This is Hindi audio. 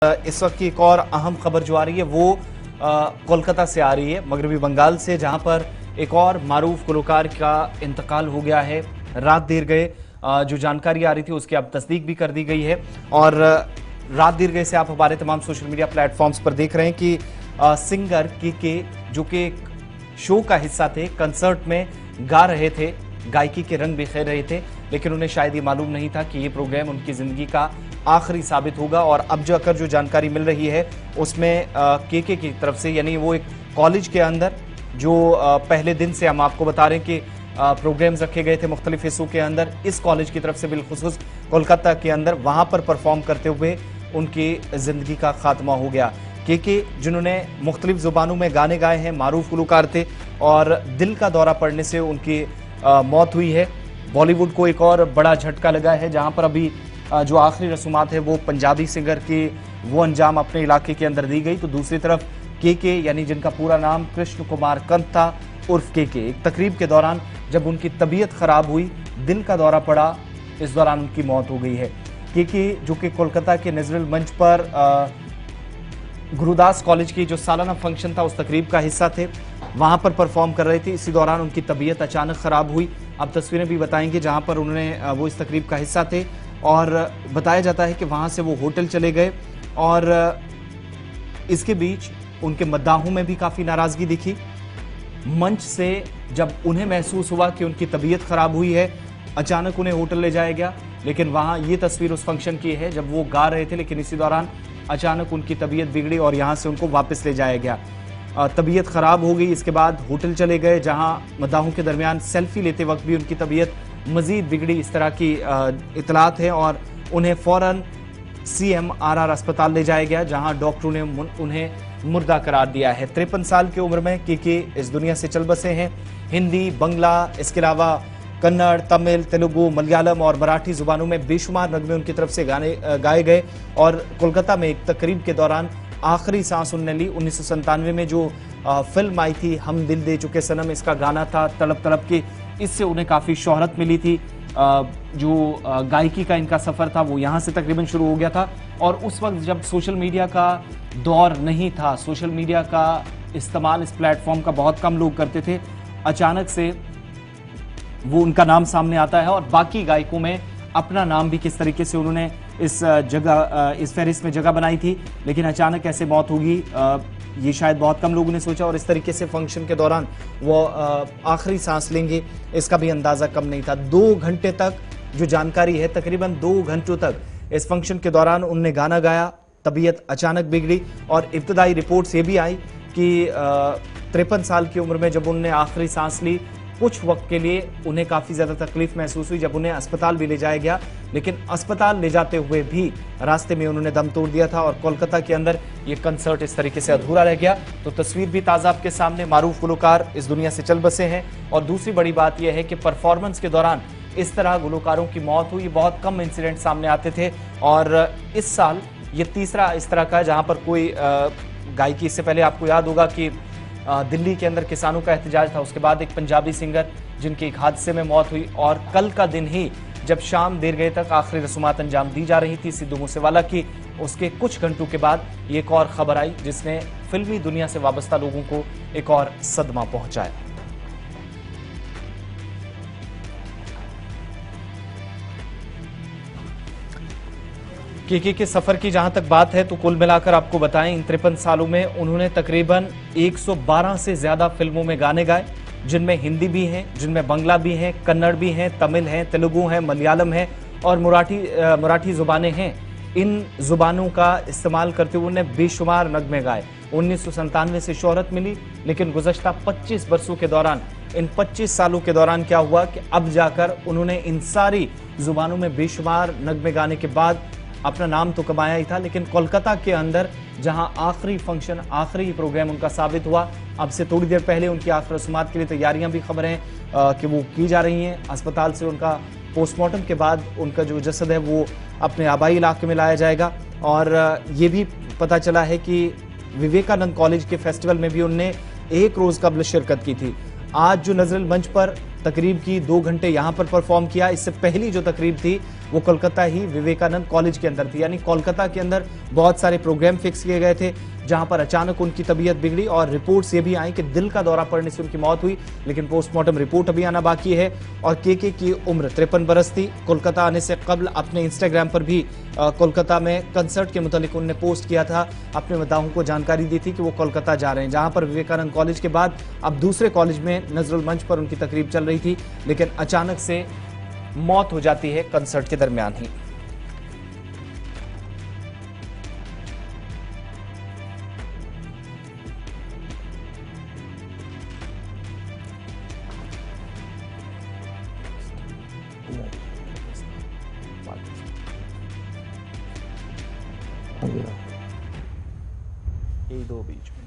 इस वक्त की एक और अहम खबर जो आ रही है वो कोलकाता से आ रही है, मगरबी बंगाल से, जहां पर एक और मारूफ गुलकार का इंतकाल हो गया है। रात देर गए जो जानकारी आ रही थी उसकी अब तस्दीक भी कर दी गई है। और रात देर गए से आप हमारे तमाम सोशल मीडिया प्लेटफॉर्म्स पर देख रहे हैं कि सिंगर के जो कि एक शो का हिस्सा थे, कंसर्ट में गा रहे थे, गायकी के रंग बिखेर रहे थे, लेकिन उन्हें शायद ये मालूम नहीं था कि ये प्रोग्राम उनकी जिंदगी का आखिरी साबित होगा। और अब जाकर जो जानकारी मिल रही है उसमें के की तरफ से, यानी वो एक कॉलेज के अंदर जो पहले दिन से हम आपको बता रहे हैं कि प्रोग्राम्स रखे गए थे मुख्तलिफ हिस्सों के अंदर, इस कॉलेज की तरफ से बिलखुसूस कोलकाता के अंदर वहां पर परफॉर्म करते हुए उनकी जिंदगी का खात्मा हो गया। के जिन्होंने मुख्तलिफ जुबानों में गाने गाए हैं, मारूफ गुलकार थे और दिल का दौरा पड़ने से उनकी मौत हुई है। बॉलीवुड को एक और बड़ा झटका लगा है, जहां पर अभी जो आखिरी रसूमात है वो पंजाबी सिंगर की वो अंजाम अपने इलाके के अंदर दी गई, तो दूसरी तरफ के यानी जिनका पूरा नाम कृष्ण कुमार कंत था उर्फ के एक तकरीब के दौरान जब उनकी तबीयत खराब हुई, दिल का दौरा पड़ा, इस दौरान उनकी मौत हो गई है। के जो कि कोलकाता के नजरुल मंच पर गुरुदास कॉलेज की जो सालाना फंक्शन था उस तकरीब का हिस्सा थे, वहां पर परफॉर्म कर रहे थे। इसी दौरान उनकी तबीयत अचानक खराब हुई। अब तस्वीरें भी बताएंगे जहां पर उन्होंने वो इस तकरीब का हिस्सा थे और बताया जाता है कि वहां से वो होटल चले गए और इसके बीच उनके मद्दाहों में भी काफ़ी नाराज़गी दिखी। मंच से जब उन्हें महसूस हुआ कि उनकी तबीयत खराब हुई है, अचानक उन्हें होटल ले जाया गया। लेकिन वहां ये तस्वीर उस फंक्शन की है जब वो गा रहे थे, लेकिन इसी दौरान अचानक उनकी तबीयत बिगड़ी और यहाँ से उनको वापस ले जाया गया। तबीयत खराब हो गई, इसके बाद होटल चले गए जहां मद्दाहों के दरमियान सेल्फी लेते वक्त भी उनकी तबीयत मजीद बिगड़ी, इस तरह की इतलात है और उन्हें फौरन CMRR अस्पताल ले जाया गया जहां डॉक्टरों ने उन्हें मुर्दा करार दिया है। 53 साल की उम्र में के इस दुनिया से चल बसे हैं। हिंदी, बंगला, इसके अलावा कन्नड़, तमिल, तेलुगु, मलयालम और मराठी जुबानों में बेशुमार नगमे उनकी तरफ से गाए गए और कोलकाता में एक तकरीब के दौरान आखिरी सांस उन्होंने ली। 1997 में जो फिल्म आई थी हम दिल दे चुके सनम, इसका गाना था तड़प तड़प के, इससे उन्हें काफ़ी शोहरत मिली थी। जो गायकी का इनका सफ़र था वो यहाँ से तकरीबन शुरू हो गया था और उस वक्त जब सोशल मीडिया का दौर नहीं था, सोशल मीडिया का इस्तेमाल इस प्लेटफॉर्म का बहुत कम लोग करते थे, अचानक से वो उनका नाम सामने आता है और बाकी गायकों में अपना नाम भी किस तरीके से उन्होंने इस जगह, इस फहरिस्त में जगह बनाई थी। लेकिन अचानक ऐसे मौत होगी ये शायद बहुत कम लोगों ने सोचा और इस तरीके से फंक्शन के दौरान वो आखिरी सांस लेंगे इसका भी अंदाज़ा कम नहीं था। 2 घंटे तक जो जानकारी है, तकरीबन 2 घंटों तक इस फंक्शन के दौरान उनने गाना गाया, तबीयत अचानक बिगड़ी और इब्तदाई रिपोर्ट्स ये भी आई कि 53 साल की उम्र में जब उनने आखिरी सांस ली, कुछ वक्त के लिए उन्हें काफ़ी ज़्यादा तकलीफ महसूस हुई जब उन्हें अस्पताल भी ले जाया गया, लेकिन अस्पताल ले जाते हुए भी रास्ते में उन्होंने दम तोड़ दिया था और कोलकाता के अंदर ये कंसर्ट इस तरीके से अधूरा रह गया। तो तस्वीर भी ताज़ा आपके सामने, मारूफ गुलकार इस दुनिया से चल बसे हैं। और दूसरी बड़ी बात यह है कि परफॉर्मेंस के दौरान इस तरह गुलकारों की मौत हुई, बहुत कम इंसिडेंट सामने आते थे और इस साल ये तीसरा इस तरह का जहाँ पर कोई गायकी, इससे पहले आपको याद होगा कि दिल्ली के अंदर किसानों का एहतजाज था, उसके बाद एक पंजाबी सिंगर जिनकी एक हादसे में मौत हुई और कल का दिन ही जब शाम देर गए तक आखिरी रसूमात अंजाम दी जा रही थी सिद्धू मूसेवाला की, उसके कुछ घंटों के बाद ये एक और खबर आई जिसने फिल्मी दुनिया से वाबस्ता लोगों को एक और सदमा पहुंचाया। के सफर की जहां तक बात है तो कुल मिलाकर आपको बताएं, इन 53 सालों में उन्होंने तकरीबन 112 से ज्यादा फिल्मों में गाने गाए, जिनमें हिंदी भी हैं, जिनमें बंगला भी हैं, कन्नड़ भी हैं, तमिल हैं, तेलुगु हैं, मलयालम है और मराठी जुबानें हैं। इन जुबानों का इस्तेमाल करते हुए उन्होंने बेशुमार नगमे गाए। 1997 से शोहरत मिली, लेकिन गुज़श्ता 25 बरसों के दौरान, इन 25 सालों के दौरान क्या हुआ कि अब जाकर उन्होंने इन सारी जुबानों में बेशुमार नगमे गाने के बाद अपना नाम तो कमाया ही था, लेकिन कोलकाता के अंदर जहां आखिरी फंक्शन, आखिरी प्रोग्राम उनका साबित हुआ, अब से थोड़ी देर पहले उनकी आखिरी रस्मात के लिए तैयारियां भी खबरें कि वो की जा रही हैं। अस्पताल से उनका पोस्टमार्टम के बाद उनका जो जसद है वो अपने आबाई इलाके में लाया जाएगा। और ये भी पता चला है कि विवेकानंद कॉलेज के फेस्टिवल में भी उनने 1 रोज़ कबल शिरकत की थी। आज जो नजरुल मंच पर तकरीब की 2 घंटे यहां पर परफॉर्म किया। इससे पहली जो तकरीब थी वो कोलकाता ही विवेकानंद कॉलेज के अंदर थी, यानी कोलकाता के अंदर बहुत सारे प्रोग्राम फिक्स किए गए थे, जहां पर अचानक उनकी तबीयत बिगड़ी और रिपोर्ट्स ये भी आई कि दिल का दौरा पड़ने से उनकी मौत हुई। लेकिन पोस्टमार्टम रिपोर्ट अभी आना बाकी है। और केके की उम्र 53 बरस थी। कोलकाता आने से कबल अपने इंस्टाग्राम पर भी कोलकाता में कंसर्ट के मुतालिक उन्होंने पोस्ट किया था, अपने मदाहों को जानकारी दी थी कि वो कोलकाता जा रहे हैं, जहां पर विवेकानंद कॉलेज के बाद अब दूसरे कॉलेज में नजरुल मंच पर उनकी तकरीब चल रही थी, लेकिन अचानक से मौत हो जाती है कंसर्ट के दरमियान ही। यही दो बीच